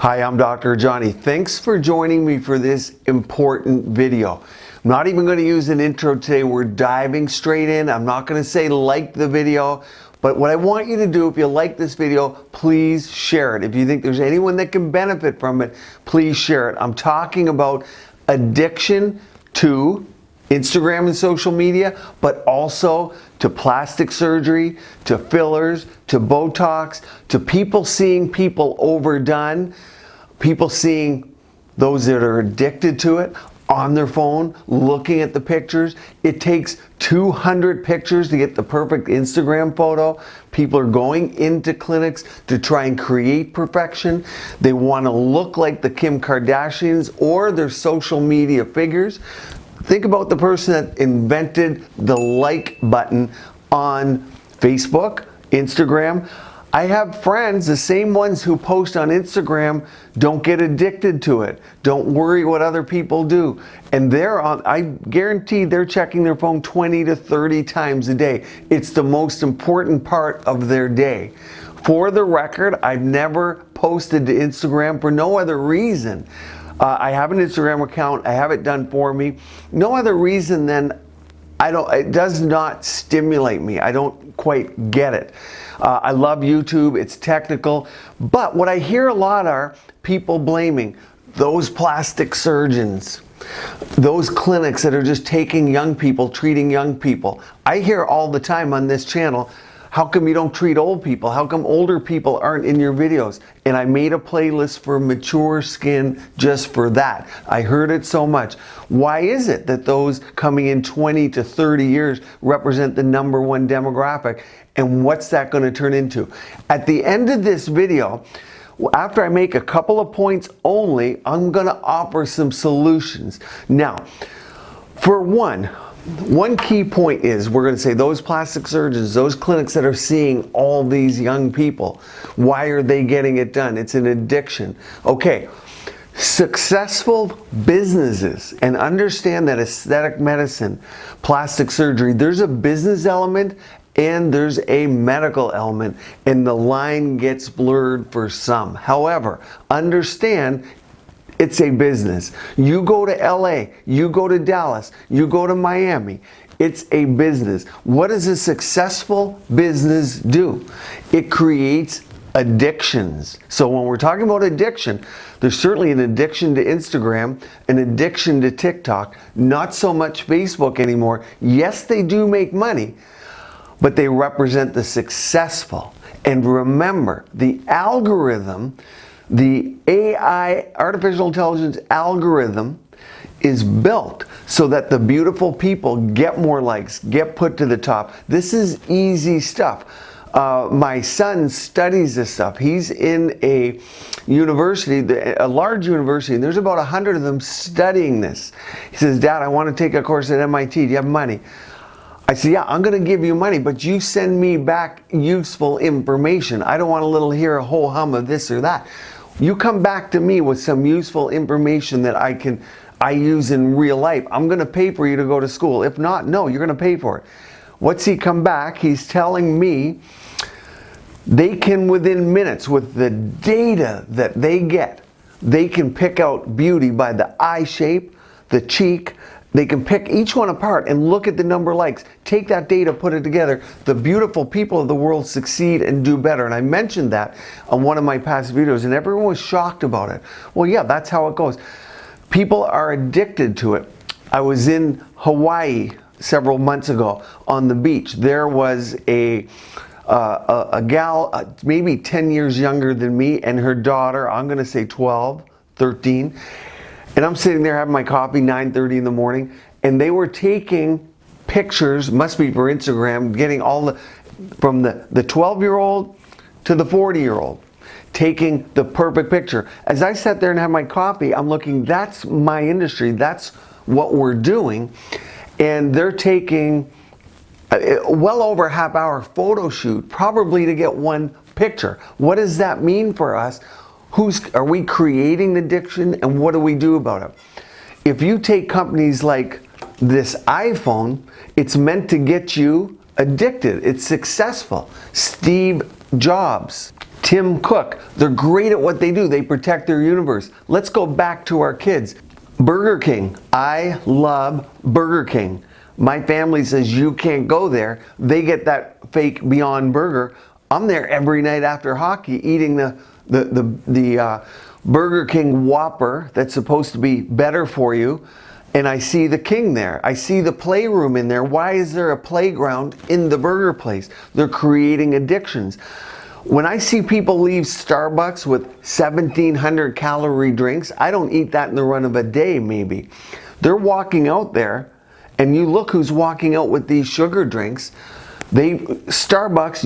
Hi, I'm Dr. Rajani. Thanks for joining me for this important video. I'm not even going to use an intro today. We're diving straight in. I'm not going to say like the video, but what I want you to do, if you like this video, please share it. If you think there's anyone that can benefit from it, please share it. I'm talking about addiction to Instagram and social media, but also to plastic surgery, to fillers, to Botox, to people seeing people overdone, people seeing those that are addicted to it on their phone, looking at the pictures. It takes 200 pictures to get the perfect Instagram photo. People are going into clinics to try and create perfection. They want to look like the Kim Kardashians or their social media figures. Think about the person that invented the like button on Facebook, Instagram. I have friends, the same ones who post on Instagram, don't get addicted to it. Don't worry what other people do. And I guarantee they're checking their phone 20 to 30 times a day. It's the most important part of their day. For the record, I've never posted to Instagram for no other reason. I have an Instagram account. I have it done for me. No other reason than it does not stimulate me. I don't quite get it. I love YouTube. It's technical. But what I hear a lot are people blaming those plastic surgeons, those clinics that are just taking young people, treating young people. I hear all the time on this channel, how come you don't treat old people? How come older people aren't in your videos? And I made a playlist for mature skin just for that. I heard it so much. Why is it that those coming in 20 to 30 years represent the #1 demographic? And what's that going to turn into? At the end of this video, after I make a couple of points only, I'm going to offer some solutions. Now, for one key point is we're going to say those plastic surgeons, those clinics that are seeing all these young people, why are they getting it done? It's an addiction. Okay, successful businesses, and understand that aesthetic medicine, plastic surgery, there's a business element and there's a medical element, and the line gets blurred for some. However, understand it's a business. You go to LA, you go to Dallas, you go to Miami. It's a business. What does a successful business do? It creates addictions. So when we're talking about addiction, there's certainly an addiction to Instagram, an addiction to TikTok, not so much Facebook anymore. Yes, they do make money, but they represent the successful. And remember, the algorithm, the AI, artificial intelligence algorithm, is built so that the beautiful people get more likes, get put to the top. This is easy stuff. My son studies this stuff. He's in a university, a large university, and there's about 100 of them studying this. He says, "Dad, I want to take a course at MIT. Do you have money?" I said, "Yeah, I'm going to give you money, but you send me back useful information. I don't want a little hear a whole hum of this or that. You come back to me with some useful information that I use in real life. I'm going to pay for you to go to school. If not, no, you're going to pay for it." What's he come back? He's telling me they can, within minutes, with the data that they get, they can pick out beauty by the eye shape, the cheek. They can pick each one apart and look at the number of likes. Take that data, put it together. The beautiful people of the world succeed and do better. And I mentioned that on one of my past videos, and everyone was shocked about it. Well, yeah, that's how it goes. People are addicted to it. I was in Hawaii several months ago on the beach. There was a gal, maybe 10 years younger than me, and her daughter, I'm going to say 12, 13. And I'm sitting there having my coffee, 9:30 in the morning, and they were taking pictures, must be for Instagram, getting from the 12-year-old to the 40-year-old, taking the perfect picture. As I sat there and had my coffee, I'm looking, that's my industry, that's what we're doing. And they're taking well over a half-hour photo shoot, probably to get one picture. What does that mean for us? Are we creating addiction, and what do we do about it? If you take companies like this iPhone, it's meant to get you addicted. It's successful. Steve Jobs Tim Cook, they're great at what they do. They protect their universe. Let's go back to our kids. Burger King. I love Burger King. My family says you can't go there. They get that fake Beyond Burger. I'm there every night after hockey eating the Burger King Whopper that's supposed to be better for you. And I see the King there. I see the playroom in there. Why is there a playground in the burger place? They're creating addictions. When I see people leave Starbucks with 1,700 calorie drinks, I don't eat that in the run of a day maybe. They're walking out there, and you look who's walking out with these sugar drinks. Starbucks,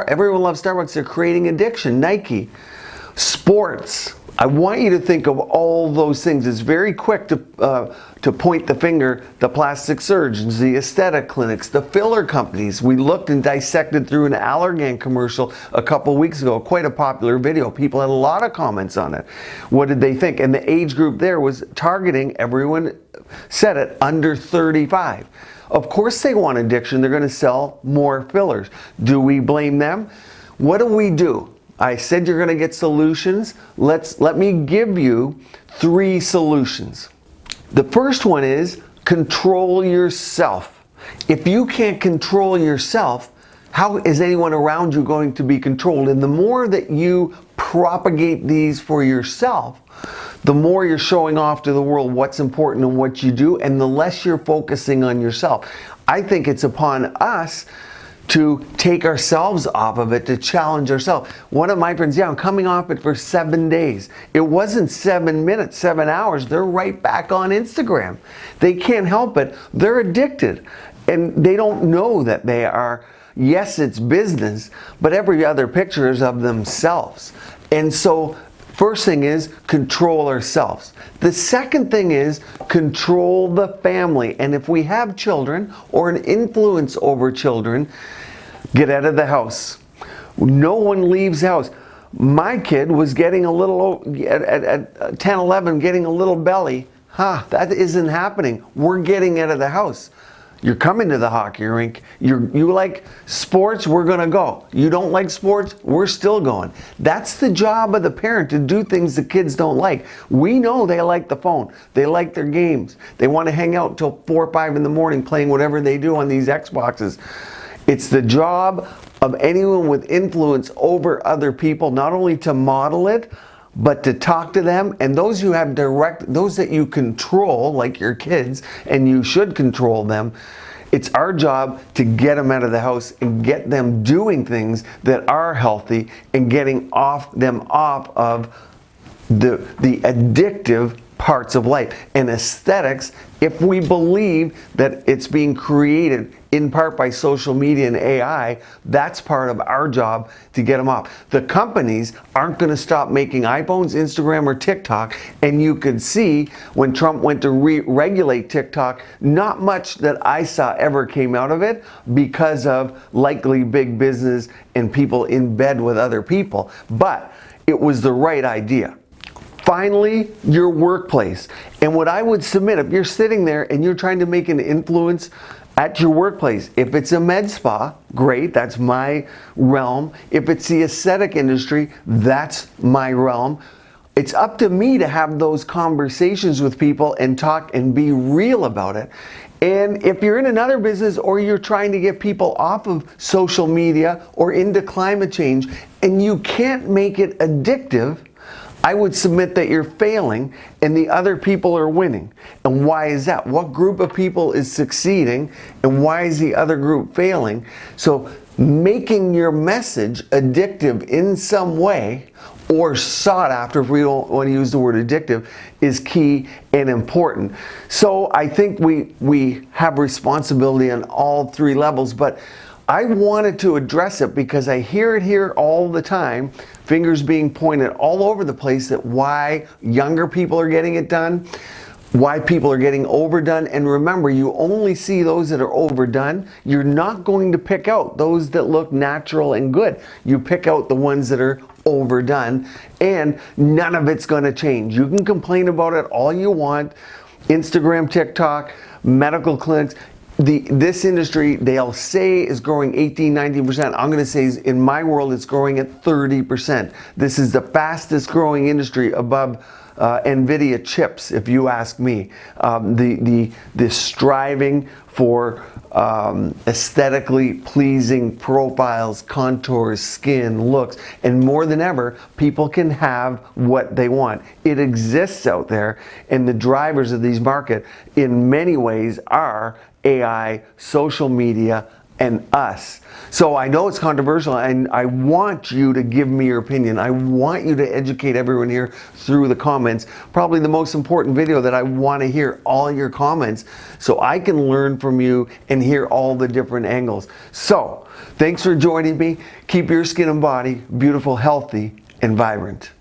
everyone loves Starbucks. They're creating addiction. Nike, sports. I want you to think of all those things. It's very quick to point the finger, the plastic surgeons, the aesthetic clinics, the filler companies. We looked and dissected through an Allergan commercial a couple weeks ago, quite a popular video. People had a lot of comments on it. What did they think? And the age group there was targeting, everyone said it, under 35. Of course they want addiction. They're going to sell more fillers. Do we blame them? What do? I said you're going to get solutions. Let me give you 3 solutions. The first one is control yourself. If you can't control yourself, how is anyone around you going to be controlled? And the more that you propagate these for yourself, the more you're showing off to the world what's important and what you do, and the less you're focusing on yourself. I think it's upon us to take ourselves off of it, to challenge ourselves. One of my friends, I'm coming off it for 7 days. It wasn't 7 minutes, 7 hours. They're right back on Instagram. They can't help it. They're addicted. And they don't know that they are. Yes, it's business, but every other picture is of themselves. And so, first thing is control ourselves. The second thing is control the family. And if we have children or an influence over children, get out of the house. No one leaves the house. My kid was getting a little, at 10, 11, getting a little belly. That isn't happening. We're getting out of the house. You're coming to the hockey rink. You like sports, we're going to go. You don't like sports, we're still going. That's the job of the parent, to do things the kids don't like. We know they like the phone. They like their games. They want to hang out till 4 or 5 in the morning playing whatever they do on these Xboxes. It's the job of anyone with influence over other people, not only to model it, but to talk to them. And those you have those that you control, like your kids, and you should control them, it's our job to get them out of the house and get them doing things that are healthy and getting them off of the addictive parts of life. And aesthetics, if we believe that it's being created in part by social media and AI, that's part of our job to get them off. The companies aren't going to stop making iPhones, Instagram, or TikTok. And you could see when Trump went to regulate TikTok, not much that I saw ever came out of it because of likely big business and people in bed with other people. But it was the right idea. Finally, your workplace. And what I would submit, if you're sitting there and you're trying to make an influence at your workplace, if it's a med spa, great, that's my realm. If it's the aesthetic industry, that's my realm. It's up to me to have those conversations with people and talk and be real about it. And if you're in another business, or you're trying to get people off of social media or into climate change, and you can't make it addictive, I would submit that you're failing and the other people are winning. And why is that? What group of people is succeeding and why is the other group failing? So making your message addictive in some way, or sought after, if we don't want to use the word addictive, is key and important. So I think we have responsibility on all 3 levels, but I wanted to address it because I hear it here all the time, fingers being pointed all over the place, that why younger people are getting it done, why people are getting overdone. And remember, you only see those that are overdone. You're not going to pick out those that look natural and good. You pick out the ones that are overdone, and none of it's going to change. You can complain about it all you want, Instagram, TikTok, medical clinics. this industry, they'll say is growing 18-19%. I'm going to say in my world it's growing at 30%. This is the fastest growing industry above NVIDIA chips, if you ask me. The striving for aesthetically pleasing profiles, contours, skin, looks, and more than ever, people can have what they want. It exists out there, and the drivers of these market in many ways are AI, social media, and us. So I know it's controversial, and I want you to give me your opinion. I want you to educate everyone here through the comments. Probably the most important video that I want to hear all your comments so I can learn from you and hear all the different angles. So thanks for joining me. Keep your skin and body beautiful, healthy, and vibrant.